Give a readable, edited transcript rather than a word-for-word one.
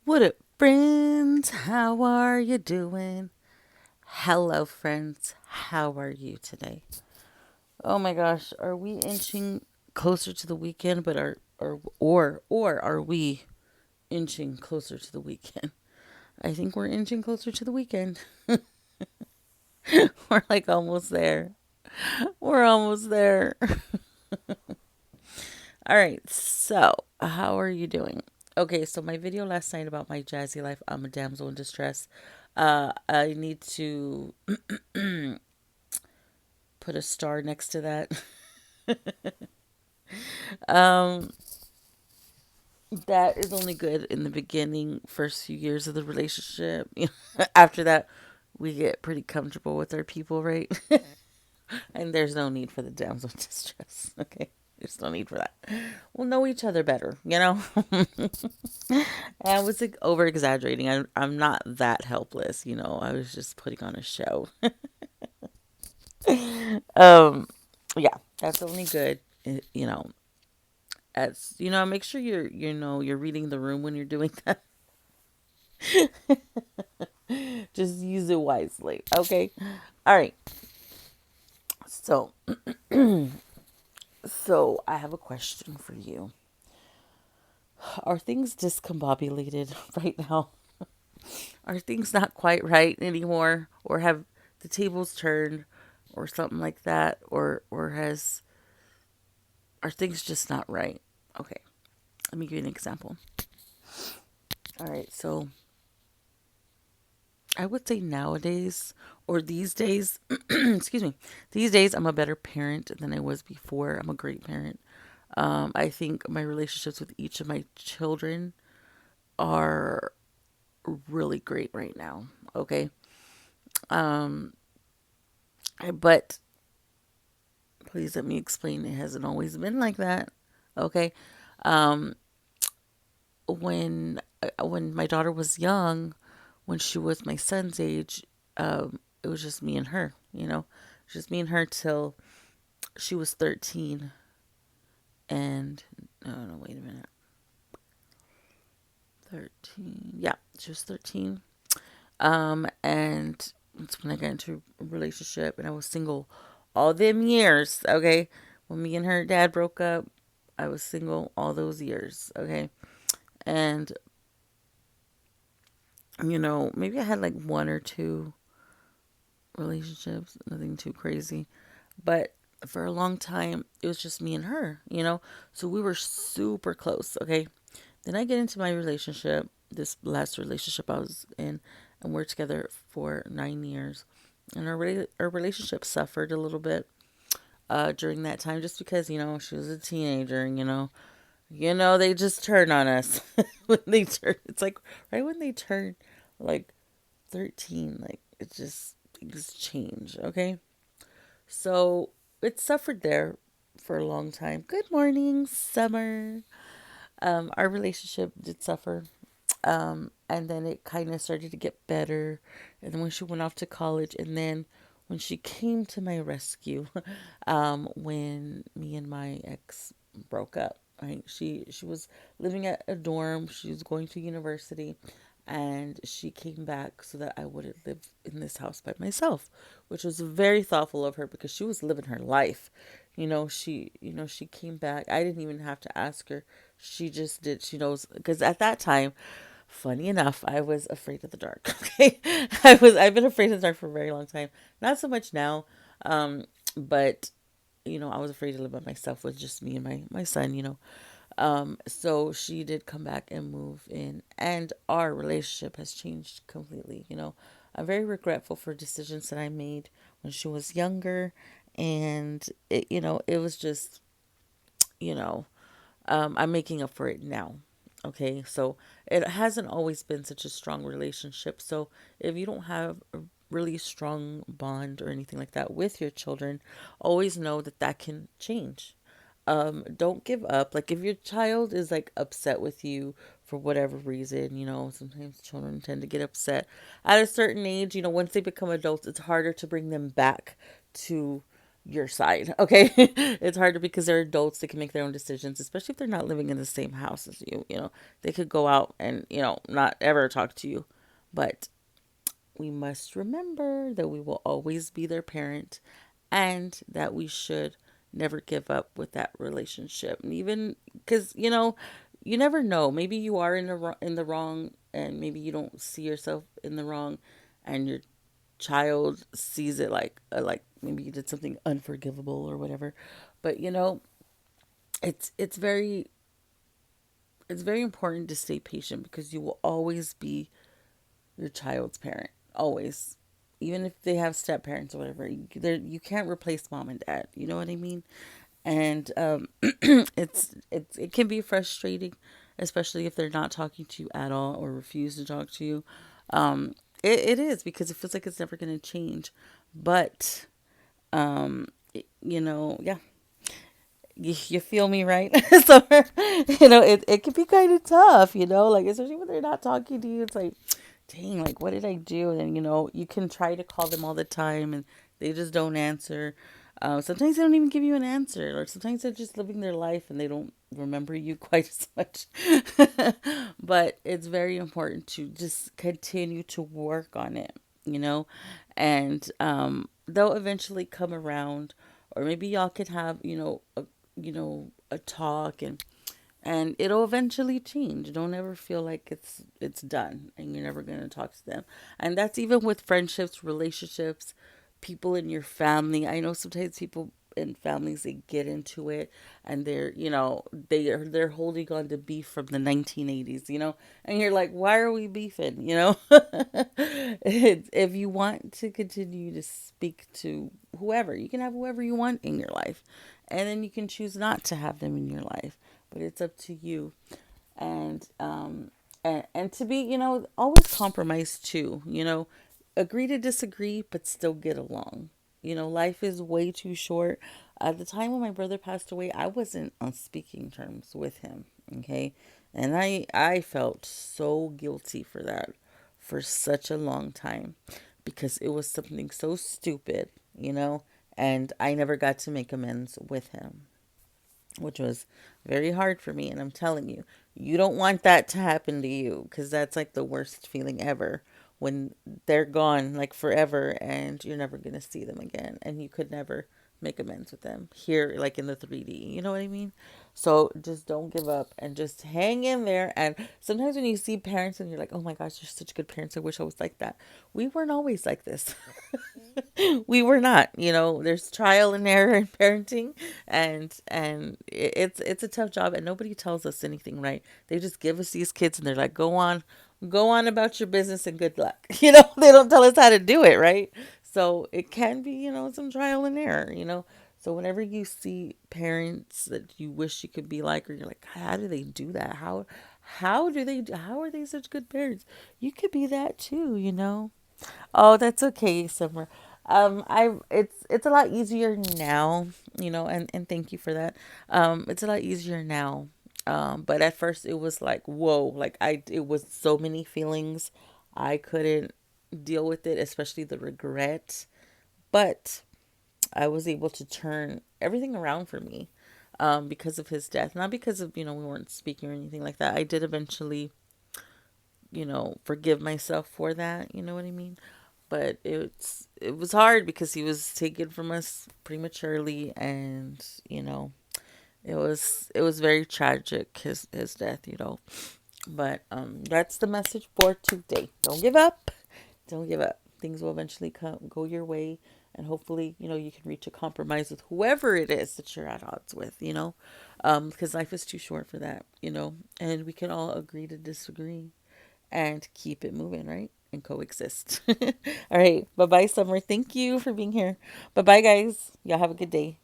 What up, friends? How are you doing? Hello, friends. How are you today? Oh my gosh, are we inching closer to the weekend? But or are we inching closer to the weekend? I think we're inching closer to the weekend. We're like almost there. We're almost there. All right. So, how are you doing? Okay, so my video last night about my jazzy life, I'm a damsel in distress. I need to put a star next to that. Um, that is only good in the beginning, first few years of the relationship. After that, we get pretty comfortable with our people, right? And there's no need for the damsel in distress. Okay, there's no need for that. We'll know each other better, you know. I was like over exaggerating. I'm not that helpless, you know. I was just putting on a show. um, yeah, that's only good, you know. As you know, make sure you're reading the room when you're doing that. Just use it wisely, okay? All right. So, so I have a question for you. Are things discombobulated right now? Are things not quite right anymore, or have the tables turned, or something like that, or has are things just not right? Okay, let me give you an example. All right, so I would say nowadays or these days, excuse me, these days I'm a better parent than I was before. I'm a great parent. I think my relationships with each of my children are really great right now. Okay. But please let me explain. It hasn't always been like that. Okay. Um, when my daughter was young, when she was my son's age, it was just me and her. Just me and her till she was 13. And no, no, wait a minute, 13. Yeah, she was 13. And that's when I got into a relationship, and I was single all them years. Okay, when me and her dad broke up, I was single all those years. Okay, and maybe I had like one or two relationships, nothing too crazy. But for a long time, it was just me and her, So we were super close, okay? Then I get into my relationship, this last relationship I was in, and we're together for 9 years. And our relationship suffered a little bit during that time just because, she was a teenager and, they just turn on us when they turn. It's like right when they turn like 13, like it just things change, okay? So it suffered there for a long time. Good morning, Summer. Our relationship did suffer. And then it kind of started to get better. And then when she went off to college, and then when she came to my rescue, when me and my ex broke up, right? She was living at a dorm. She was going to university, and she came back so that I wouldn't live in this house by myself, which was very thoughtful of her because she was living her life. She came back. I didn't even have to ask her. She just did. She knows because at that time, funny enough, I was afraid of the dark. Okay, I've been afraid of the dark for a very long time. Not so much now, but I was afraid to live by myself with just me and my son. So she did come back and move in, and our relationship has changed completely. I'm very regretful for decisions that I made when she was younger, and it was just, you know, I'm making up for it now. Okay, so it hasn't always been such a strong relationship. So if you don't have a really strong bond or anything like that with your children, always know that that can change. Don't give up. Like if your child is like upset with you for whatever reason, sometimes children tend to get upset at a certain age. Once they become adults, it's harder to bring them back to your side. Okay. It's harder because they're adults. They can make their own decisions, especially if they're not living in the same house as you. They could go out and, not ever talk to you. But we must remember that we will always be their parent and that we should never give up with that relationship. And even because, you never know. Maybe you are in the wrong, and maybe you don't see yourself in the wrong, and your child sees it like maybe you did something unforgivable or whatever. But it's it's very it's very important to stay patient because you will always be your child's parent, always. Even if they have step parents or whatever, you can't replace mom and dad. You know what I mean? And it can be frustrating, especially if they're not talking to you at all or refuse to talk to you. It is because it feels like it's never going to change. But yeah, you feel me, right? So it can be kind of tough, like especially when they're not talking to you. It's like, dang, like what did I do? And you can try to call them all the time, and they just don't answer. Sometimes they don't even give you an answer, or sometimes they're just living their life and they don't remember you quite as much. But it's very important to just continue to work on it, and they'll eventually come around, or maybe y'all could have a talk, and it'll eventually change. Don't ever feel like it's done and you're never going to talk to them. And that's even with friendships, relationships, people in your family. I know sometimes people in families, they get into it, and they're holding on to beef from the 1980s, and you're like, why are we beefing, if you want to continue to speak to whoever, you can have whoever you want in your life, and then you can choose not to have them in your life, but it's up to you. And to be, always compromise too, agree to disagree but still get along. Life is way too short. At the time when my brother passed away, I wasn't on speaking terms with him. Okay. And I felt so guilty for that for such a long time because it was something so stupid, and I never got to make amends with him, which was very hard for me. And I'm telling you, you don't want that to happen to you because that's like the worst feeling ever when they're gone like forever and you're never going to see them again and you could never make amends with them here, like in the 3D. You know what I mean? So just don't give up and just hang in there. And sometimes when you see parents and you're like, oh my gosh, you're such good parents, I wish I was like that. We weren't always like this. We were not. There's trial and error in parenting, and it's a tough job, and nobody tells us anything, right? They just give us these kids and they're like, go on about your business and good luck. They don't tell us how to do it, right? So it can be, some trial and error. So whenever you see parents that you wish you could be like, or you're like, how do they do that? How are they such good parents? You could be that too. Oh, that's okay, Summer. It's a lot easier now, and thank you for that. It's a lot easier now. But at first it was like, whoa, like it was so many feelings. I couldn't deal with it, especially the regret. But I was able to turn everything around for me, because of his death. Not because of, we weren't speaking or anything like that. I did eventually, forgive myself for that. You know what I mean? But it was hard because he was taken from us prematurely, and it was very tragic, his death. But that's the message for today. Don't give up. Don't give up. Things will eventually go your way, and hopefully you can reach a compromise with whoever it is that you're at odds with. Because life is too short for that. And we can all agree to disagree and keep it moving, right? And coexist. All right. Bye bye, Summer. Thank you for being here. Bye bye, guys. Y'all have a good day.